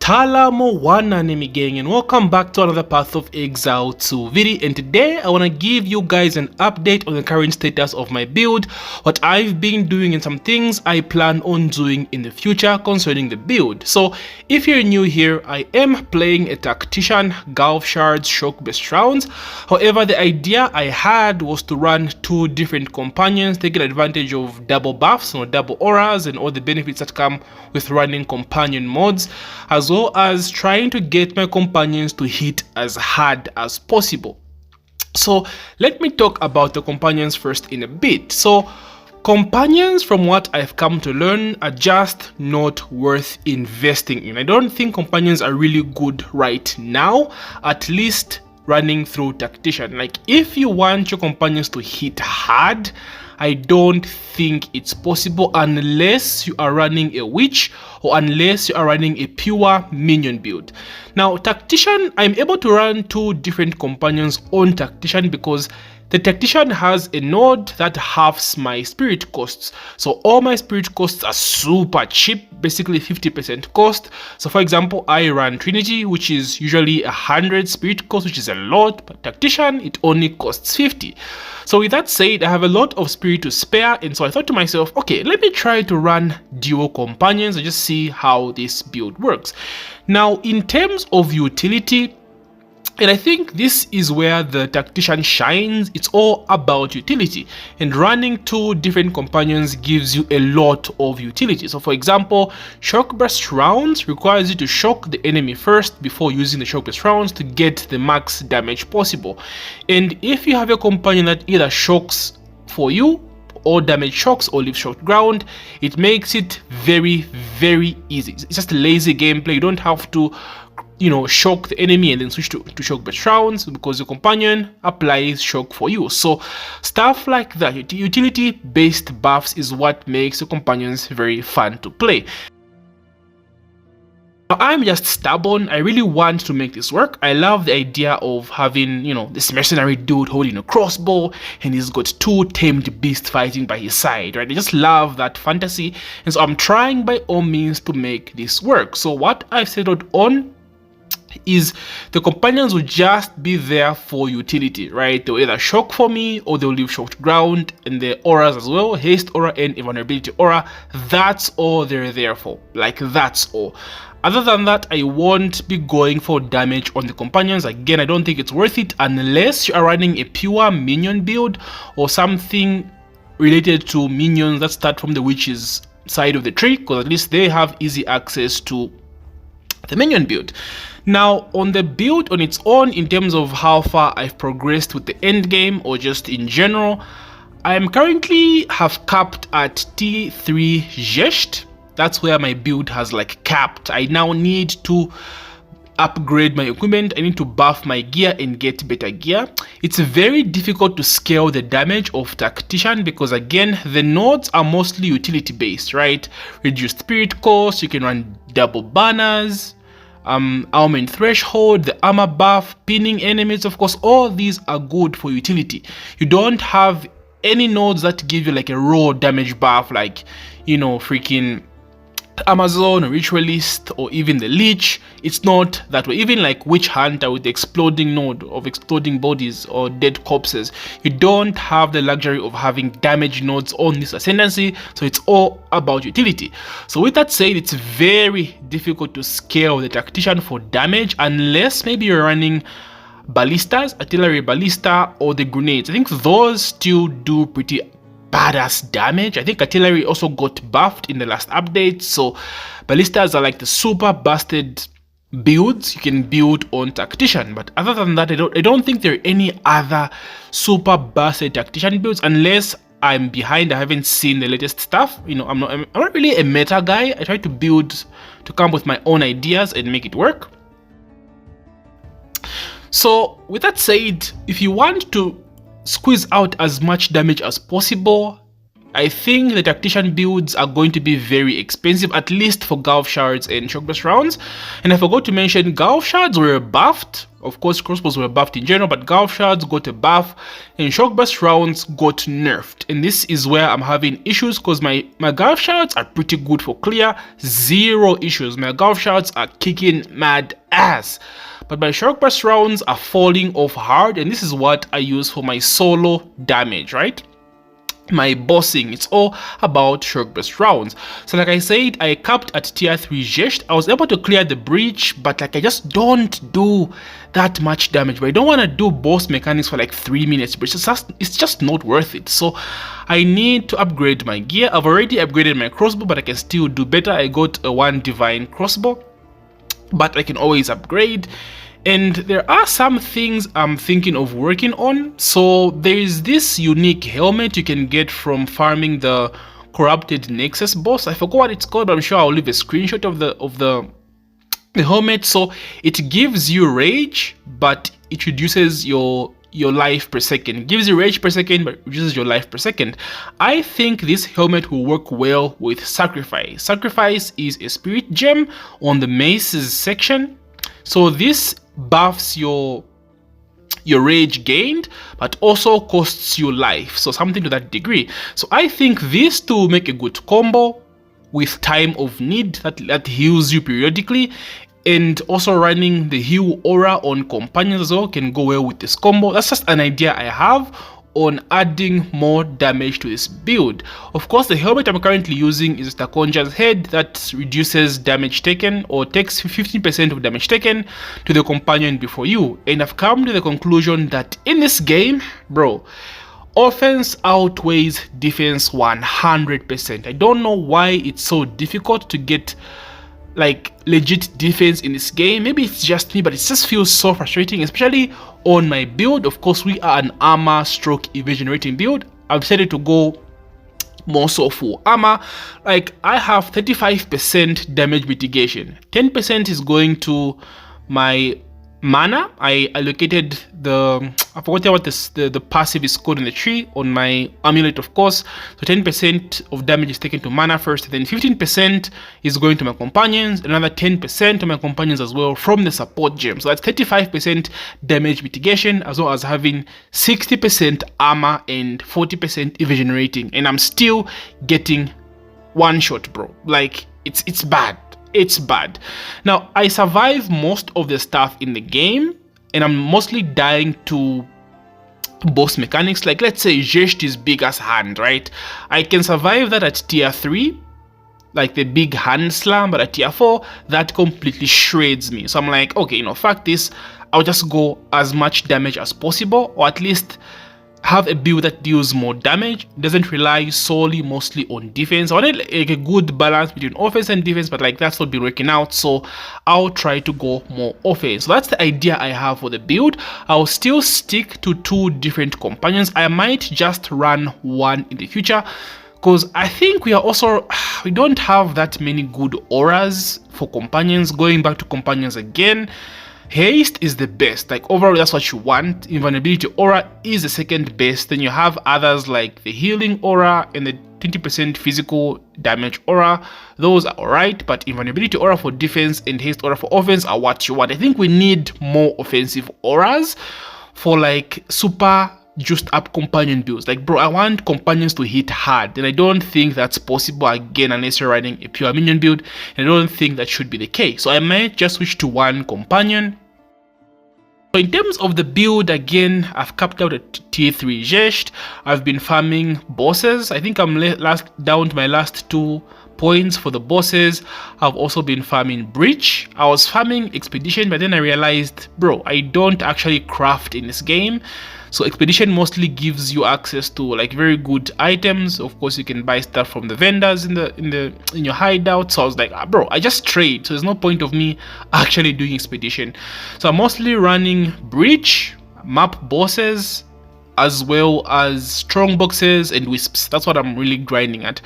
Kala Moana Nemi Gang, and welcome back to another Path of Exile 2 video. And today I want to give you guys an update on the current status of my build, what I've been doing, and some things I plan on doing in the future concerning the build. So if you're new here, I am playing a Tactician GALV Shards shock based rounds. However, the idea I had was to run two different companions, taking advantage of double buffs or double auras and all the benefits that come with running companion mods, as well as trying to get my companions to hit as hard as possible. So let me talk about the companions first in a bit. So companions, from what I've come to learn, are just not worth investing in. I don't think companions are really good right now, at least running through Tactician. Like, if you want your companions to hit hard, I don't think it's possible unless you are running a witch or unless you are running a pure minion build. Now, Tactician, I'm able to run two different companions on Tactician because the Tactician has a node that halves my spirit costs. So all my spirit costs are super cheap, basically 50% cost. So for example, I run Trinity, which is usually 100 spirit cost, which is a lot, but Tactician, it only costs 50. So with that said, I have a lot of spirit to spare, and so I thought to myself, okay, let me try to run duo companions and just see how this build works. Now, in terms of utility, and I think this is where the Tactician shines, it's all about utility, and running two different companions gives you a lot of utility. So for example, shock burst rounds requires you to shock the enemy first before using the shock burst rounds to get the max damage possible. And if you have a companion that either shocks for you or damage shocks or leave shocked ground, it makes it very easy. It's just a lazy gameplay. You don't have to, you know, shock the enemy and then switch to shock burst rounds because the companion applies shock for you. So stuff like that, utility based buffs, is what makes the companions very fun to play. Now, I'm just stubborn. I really want to make this work. I love the idea of having, you know, this mercenary dude holding a crossbow and he's got two tamed beasts fighting by his side, right? I just love that fantasy, and so I'm trying by all means to make this work. So what I've settled on is the companions will just be there for utility, right? They'll either shock for me or they'll leave shocked ground, and the auras as well, haste aura and invulnerability aura, that's all they're there for. Like, that's all. Other than that, I won't be going for damage on the companions. Again, I don't think it's worth it unless you are running a pure minion build or something related to minions that start from the witch's side of the tree, because at least they have easy access to the minion build. Now, on the build on its own, in terms of how far I've progressed with the end game or just in general, I am currently have capped at T3 Zest. That's where my build has like capped. I now need to upgrade my equipment. I need to buff my gear and get better gear. It's very difficult to scale the damage of Tactician because, again, the nodes are mostly utility based, right? Reduced spirit cost, you can run double banners, armor threshold, the armor buff, pinning enemies. Of course, all these are good for utility. You don't have any nodes that give you like a raw damage buff, like, you know, freaking Amazon or Ritualist or even the Leech. It's not that way. Even like Witch Hunter with the exploding node of exploding bodies or dead corpses, you don't have the luxury of having damage nodes on this ascendancy, so it's all about utility. So with that said, it's very difficult to scale the Tactician for damage unless maybe you're running ballistas, artillery ballista, or the grenades. I think those still do pretty badass damage. I think artillery also got buffed in the last update, so ballistas are like the super busted builds you can build on Tactician. But other than that, I don't think there are any other super busted Tactician builds unless I'm behind. I haven't seen the latest stuff. You know, I'm not really a meta guy. I try to build to come up with my own ideas and make it work. So with that said, if you want to squeeze out as much damage as possible, I think the Tactician builds are going to be very expensive, at least for GALV Shards and Shockburst rounds. And I forgot to mention, GALV Shards were buffed. Of course, crossbows were buffed in general, but GALV Shards got a buff and Shockburst rounds got nerfed. And this is where I'm having issues, because my GALV Shards are pretty good for clear, zero issues. My GALV Shards are kicking mad ass. But my Shockburst rounds are falling off hard, and this is what I use for my solo damage, right? My bossing, it's all about Shockburst rounds. So like I said, I capped at tier 3 Zest. I was able to clear the breach, but like I just don't do that much damage. But I don't want to do boss mechanics for like 3 minutes, but it's just not worth it. So I need to upgrade my gear. I've already upgraded my crossbow, but I can still do better. I got a 1 divine crossbow, but I can always upgrade. And there are some things I'm thinking of working on. So there is this unique helmet you can get from farming the corrupted Nexus boss. I forgot what it's called, but I'm sure I'll leave a screenshot of the helmet. So it gives you rage, but it reduces your life per second. It gives you rage per second, but reduces your life per second. I think this helmet will work well with Sacrifice. Sacrifice is a spirit gem on the maces section. So this buffs your rage gained, but also costs you life, so something to that degree. So I think these two make a good combo with time of need that heals you periodically, and also running the heal aura on companions as well can go well with this combo. That's just an idea I have on adding more damage to this build. Of course, the helmet I'm currently using is Takonja's head that reduces damage taken, or takes 15% of damage taken to the companion before you. And I've come to the conclusion that in this game, bro, offense outweighs defense 100%. I don't know why it's so difficult to get like legit defense in this game. Maybe it's just me, but it just feels so frustrating, especially on my build. Of course, we are an armor stroke evasion rating build. I've decided to go more so full armor. Like, I have 35% damage mitigation, 10% is going to my mana. I allocated I forgot what the passive is called in the tree on my amulet, of course. So 10% of damage is taken to mana first, then 15% is going to my companions, another 10% to my companions as well from the support gem. So that's 35% damage mitigation, as well as having 60% armor and 40% evasion rating, and I'm still getting one shot, bro. Like, it's bad. It's bad. Now, I survive most of the stuff in the game, and I'm mostly dying to boss mechanics. Like, let's say Zest is big as hand, right? I can survive that at tier 3, like the big hand slam, but at tier 4, that completely shreds me. So I'm like, okay, you know, fuck this. I'll just go as much damage as possible, or at least have a build that deals more damage, doesn't rely solely mostly on defense. I wanted like a good balance between offense and defense, but like that's not been working out, so I'll try to go more offense. So that's the idea I have for the build. I'll still stick to 2 different companions. I might just run one in the future, because I think we don't have that many good auras for companions. Going back to companions again, haste is the best. Like, overall, that's what you want. Invulnerability aura is the second best. Then you have others like the healing aura and the 20% physical damage aura. Those are alright, but invulnerability aura for defense and haste aura for offense are what you want. I think we need more offensive auras for like super juiced up companion builds. Like, bro, I want companions to hit hard, and I don't think that's possible again unless you're running a pure minion build, and I don't think that should be the case. So I might just switch to one companion. So in terms of the build, again, I've capped out at tier 3 Zest. I've been farming bosses. I think I'm down to my last 2 points for the bosses. I've also been farming breach. I was farming expedition, but then I realized, bro, I don't actually craft in this game. So expedition mostly gives you access to like very good items. Of course, you can buy stuff from the vendors in your hideout. So I was like, bro, I just trade, so there's no point of me actually doing expedition. So I'm mostly running breach, map bosses, as well as strong boxes and wisps. That's what I'm really grinding at.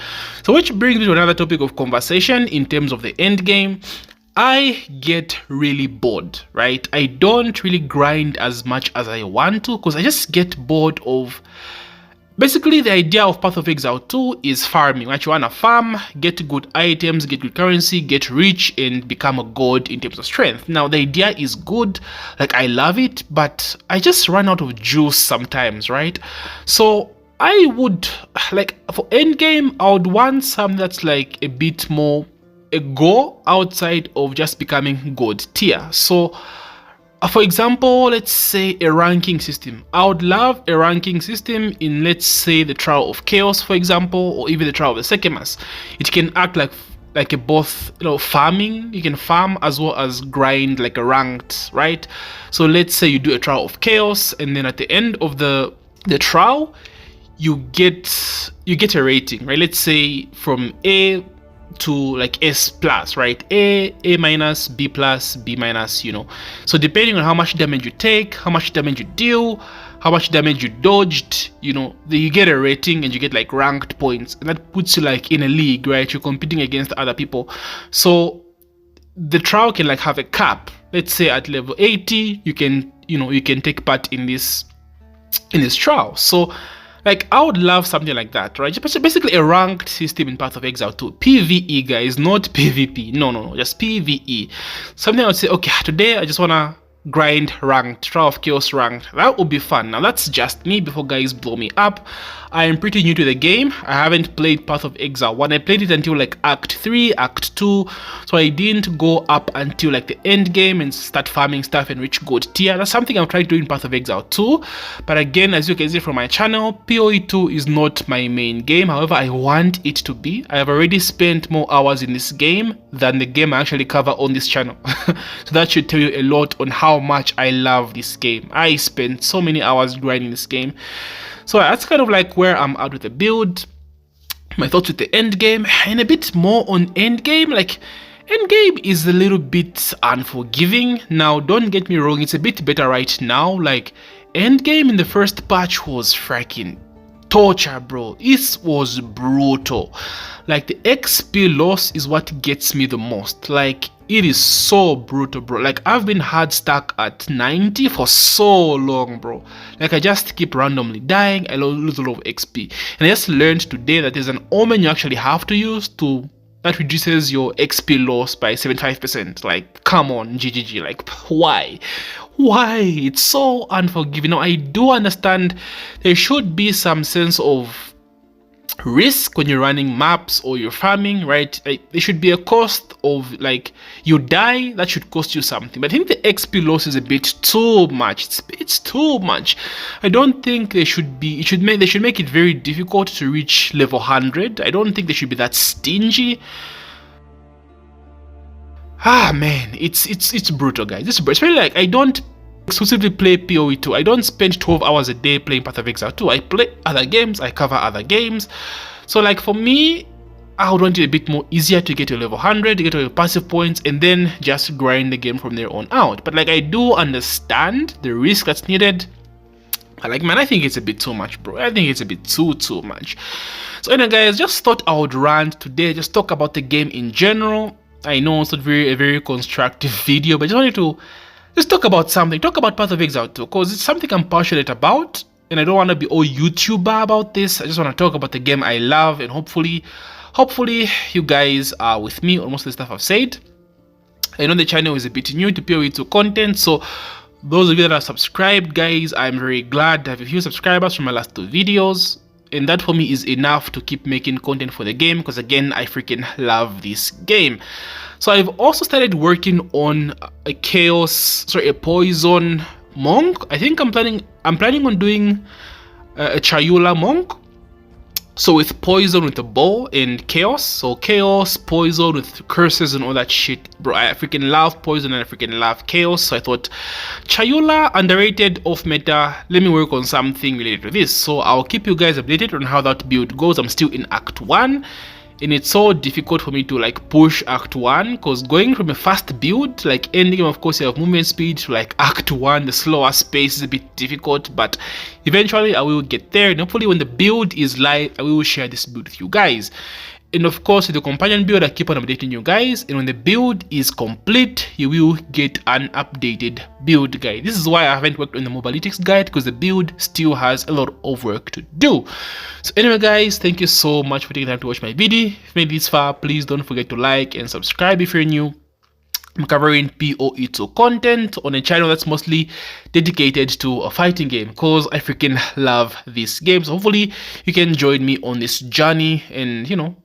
So which brings me to another topic of conversation in terms of the end game. I get really bored, right? I don't really grind as much as I want to, because I just get bored of Basically, the idea of Path of Exile 2 is farming. Right? You want to farm, get good items, get good currency, get rich, and become a god in terms of strength. Now, the idea is good, like I love it, but I just run out of juice sometimes, right? So I would, like, for endgame, I would want something that's like a bit more a go outside of just becoming god tier. So for example, let's say a ranking system. I would love a ranking system in, let's say, the Trial of Chaos, for example, or even the Trial of the Sekemas. It can act like a both, farming. You can farm as well as grind like a ranked, right? So let's say you do a Trial of Chaos, and then at the end of the trial, you get a rating, right? Let's say from A to like S plus, right? A minus, B plus, B minus, So depending on how much damage you take, how much damage you deal, how much damage you dodged, you get a rating and you get like ranked points, and that puts you like in a league, right? You're competing against other people. So the trial can like have a cap. Let's say at level 80, you can take part in this trial. So like, I would love something like that, right? Basically a ranked system in Path of Exile 2. PvE, guys, not PvP. No, just PvE. Something I would say, okay, today I just wanna grind ranked, Trial of Chaos ranked. That would be fun. Now, that's just me before guys blow me up. I am pretty new to the game. I haven't played Path of Exile 1. I played it until like Act 3, Act 2. So I didn't go up until like the end game and start farming stuff and reach gold tier. That's something I'm trying to do in Path of Exile 2. But again, as you can see from my channel, PoE 2 is not my main game. However, I want it to be. I have already spent more hours in this game than the game I actually cover on this channel. So that should tell you a lot on how much I love this game. I spent so many hours grinding this game. So that's kind of like where I'm at with the build, my thoughts with the end game, and a bit more on end game. Like, end game is a little bit unforgiving. Now, don't get me wrong, it's a bit better right now. Like, end game in the first patch was freaking torture, bro. It was brutal. Like, the XP loss is what gets me the most. Like, it is so brutal, bro. Like, I've been hard stuck at 90 for so long, bro. Like, I just keep randomly dying. I lose a lot of XP. And I just learned today that there's an omen you actually have to use that reduces your XP loss by 75%. Like, come on, GGG. Like, why? It's so unforgiving. Now, I do understand there should be some sense of risk when you're running maps or you're farming, right? Like, there should be a cost of, like, you die, that should cost you something. But I think the XP loss is a bit too much. It's too much. I don't think they should make it very difficult to reach level 100. I don't think they should be that stingy. Man, it's brutal, guys. It's brutal. Especially, like, I don't exclusively play PoE 2. I don't spend 12 hours a day playing Path of Exile 2. I play other games, I cover other games. So, like, for me, I would want it a bit more easier to get to level 100, to get to your passive points, and then just grind the game from there on out. But, like, I do understand the risk that's needed. But, like, man, I think it's a bit too much, bro. I think it's a bit too much. So anyway, guys, just thought I would rant today, just talk about the game in general. I know it's not a very constructive video, but I just wanted to just talk about something. Talk about Path of Exile 2, because it's something I'm passionate about, and I don't want to be all YouTuber about this. I just want to talk about the game I love, and hopefully you guys are with me on most of the stuff I've said. I know the channel is a bit new to PoE 2 content, so those of you that are subscribed, guys, I'm very glad to have a few subscribers from my last 2 videos. And that for me is enough to keep making content for the game, because again, I freaking love this game. So I've also started working on a poison monk. I think I'm planning on doing a Chayula monk. So with poison with the bow and chaos. So chaos, poison with curses and all that shit. Bro, I freaking love poison and I freaking love chaos. So I thought, Chayula, underrated, off meta. Let me work on something related to this. So I'll keep you guys updated on how that build goes. I'm still in Act 1. And it's so difficult for me to like push Act 1, because going from a fast build, like endgame, of course you have movement speed, to like Act 1, the slower space is a bit difficult, but eventually I will get there, and hopefully when the build is live, I will share this build with you guys. And of course, the companion build, I keep on updating you guys, and when the build is complete, you will get an updated build guide. This is why I haven't worked on the mobalytics guide, because the build still has a lot of work to do. So anyway guys, thank you so much for taking time to watch my video. If you made it this far, please don't forget to like and subscribe if you're new. I'm covering PoE2 content on a channel that's mostly dedicated to a fighting game, because I freaking love this game. So hopefully you can join me on this journey and, you know,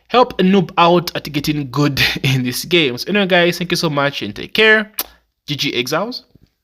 help a noob out at getting good in this game. So anyway guys, thank you so much and take care. GG Exiles.